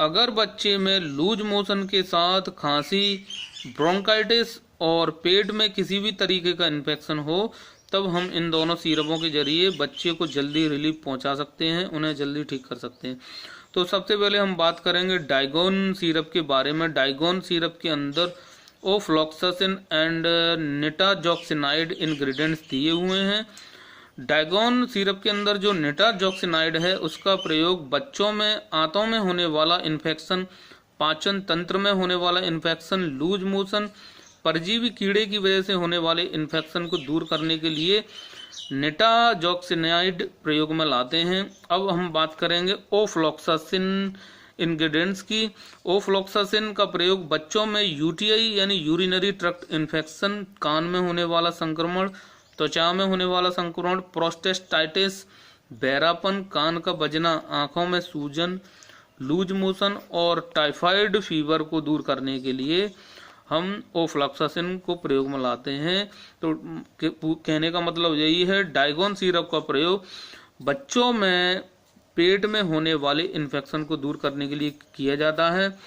अगर बच्चे में लूज मोशन के साथ खांसी, ब्रोंकाइटिस और पेट में किसी भी तरीके का इन्फेक्शन हो, तब हम इन दोनों सिरपों के जरिए बच्चे को जल्दी रिलीफ पहुंचा सकते हैं, उन्हें जल्दी ठीक कर सकते हैं। तो सबसे पहले हम बात करेंगे डाइगोन सिरप के बारे में। डाइगोन सिरप के अंदर ओफ्लॉक्सासिन एंड निटाजॉक्सिनाइड इंग्रेडिएंट्स दिए हुए हैं। डाइगोन सिरप के अंदर जो निटाजॉक्सिनाइड है उसका प्रयोग बच्चों में आंतों में होने वाला इन्फेक्शन, पाचन तंत्र में होने वाला इन्फेक्शन, लूज मोशन, परजीवी कीड़े की वजह से होने वाले इन्फेक्शन को दूर करने के लिए निटाजॉक्सिनाइड प्रयोग में लाते हैं। अब हम बात करेंगे ओफ्लॉक्सासिन इंग्रेडिएंट्स की। ओफ्लॉक्सासिन का प्रयोग बच्चों में यूटीआई यानी यूरिनरी ट्रैक्ट इन्फेक्शन, कान में होने वाला संक्रमण, त्वचा में होने वाला संक्रमण, प्रोस्टेटाइटिस, बहरापन, कान का बजना, आंखों में सूजन, लूज मोशन और टाइफाइड फीवर को दूर करने के लिए हम ओफ्लॉक्सासिन को प्रयोग में लाते हैं। तो कहने का मतलब यही है, डाइगोन सिरप का प्रयोग बच्चों में पेट में होने वाले इन्फेक्शन को दूर करने के लिए किया जाता है।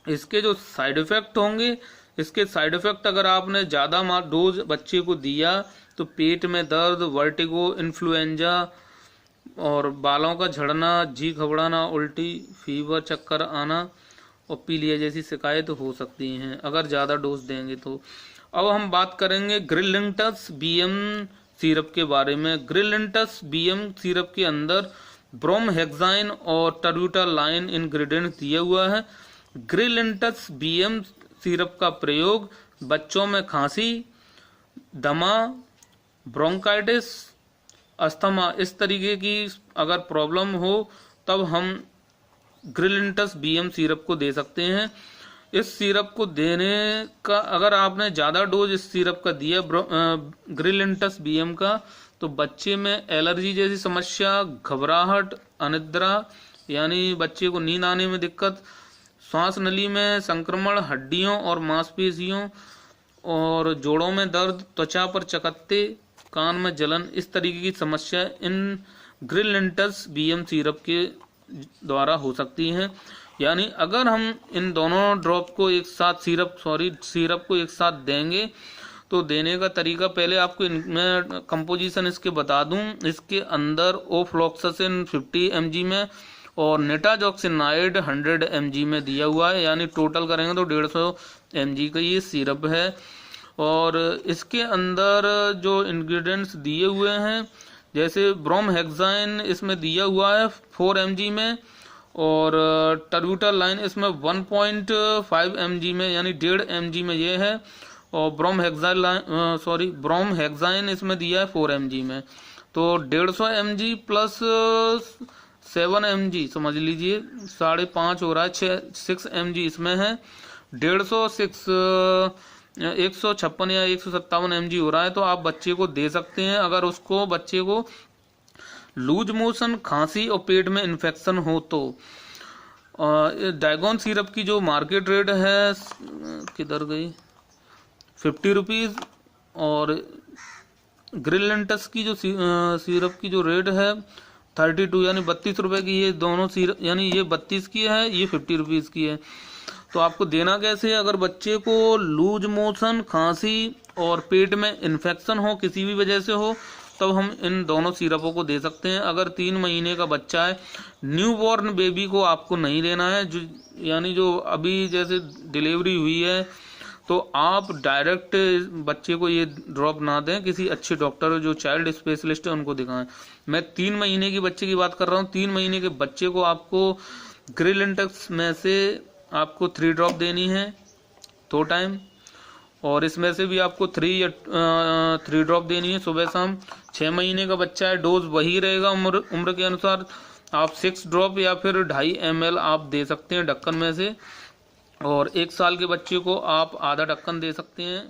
इसके जो साइड इफेक्ट होंगे, इसके साइड इफेक्ट अगर आपने ज़्यादा डोज बच्चे को दिया तो पेट में दर्द, वर्टिगो, इन्फ्लुएंजा और बालों का झड़ना, जी घबराना, उल्टी, फीवर, चक्कर आना और पीलिया जैसी शिकायत हो सकती हैं अगर ज़्यादा डोज देंगे तो। अब हम बात करेंगे ग्रिलिंटस बीएम सिरप के बारे में। ग्रिलिंटस बीएम सिरप के अंदर ब्रोमहेक्साइन और टर्ब्यूटालाइन इंग्रेडिएंट दिया हुआ है। ग्रिलिंटस बीएम सिरप का प्रयोग बच्चों में खांसी, दमा, ब्रोंकाइटिस, अस्थमा इस तरीके की अगर प्रॉब्लम हो तब हम ग्रिलिंटस बीएम सिरप को दे सकते हैं। इस सिरप को देने का अगर आपने ज़्यादा डोज इस सिरप का दिया ग्रिलिंटस बीएम का, तो बच्चे में एलर्जी जैसी समस्या, घबराहट, अनिद्रा यानी बच्चे को नींद आने में दिक्कत, श्वास नली में संक्रमण, हड्डियों और मांसपेशियों और जोड़ों में दर्द, त्वचा पर चकत्ते, कान में जलन इस तरीके की समस्या इन ग्रिलिंटस बीएम सिरप के द्वारा हो सकती हैं। यानी अगर हम इन दोनों ड्रॉप को एक साथ सिरप को एक साथ देंगे तो देने का तरीका पहले आपको मैं कंपोजिशन इसके बता दूं। इसके अंदर ओफ्लॉक्सासिन 50 mg में और निटाजॉक्सिनाइड 100 mg में दिया हुआ है, यानी टोटल करेंगे तो 150 mg का ये सिरप है। और इसके अंदर जो इंग्रेडिएंट्स दिए हुए हैं जैसे ब्रोमहेक्साइन इसमें दिया हुआ है 4 mg में और टर्ब्यूटालाइन इसमें 1.5 mg में यानी 1.5 mg में ये है, और ब्रोमहेक्साइन इसमें दिया है 4 mg में, तो 150 mg प्लस 7 mg समझ लीजिए 5.5 हो रहा है, 6 mg इसमें है, 156 या 157 mg हो रहा है। तो आप बच्चे को दे सकते हैं अगर उसको बच्चे को लूज मोशन, खांसी और पेट में इन्फेक्शन हो तो। डाइगोन सिरप की जो मार्केट रेट है किधर गई 50 रुपीज़, और ग्रिलिंटस की जो सिरप की जो रेट है 32 यानी 32 रुपये की। ये दोनों सिरप यानी ये 32 की है, ये 50 रुपीज़ की है। तो आपको देना कैसे है, अगर बच्चे को लूज मोशन, खांसी और पेट में इन्फेक्शन हो किसी भी वजह से हो तब हम इन दोनों सिरपों को दे सकते हैं। अगर 3 महीने का बच्चा है, न्यूबॉर्न बेबी को आपको नहीं देना है, यानी जो अभी जैसे डिलीवरी हुई है, तो आप डायरेक्ट बच्चे को ये ड्रॉप ना दें, किसी अच्छे डॉक्टर जो चाइल्ड स्पेशलिस्ट है उनको दिखाएं। मैं 3 महीने के बच्चे की बात कर रहा हूँ। 3 महीने के बच्चे को आपको ग्रिलिंटस में से आपको 3 ड्रॉप देनी है 2 टाइम, और इसमें से भी आपको 3 ड्रॉप देनी है सुबह शाम। 6 महीने का बच्चा है, डोज वही रहेगा उम्र के अनुसार। आप 6 ड्रॉप या फिर 2.5 ml आप दे सकते हैं ढक्कन में से, और 1 साल के बच्चे को आप आधा ढक्कन दे सकते हैं।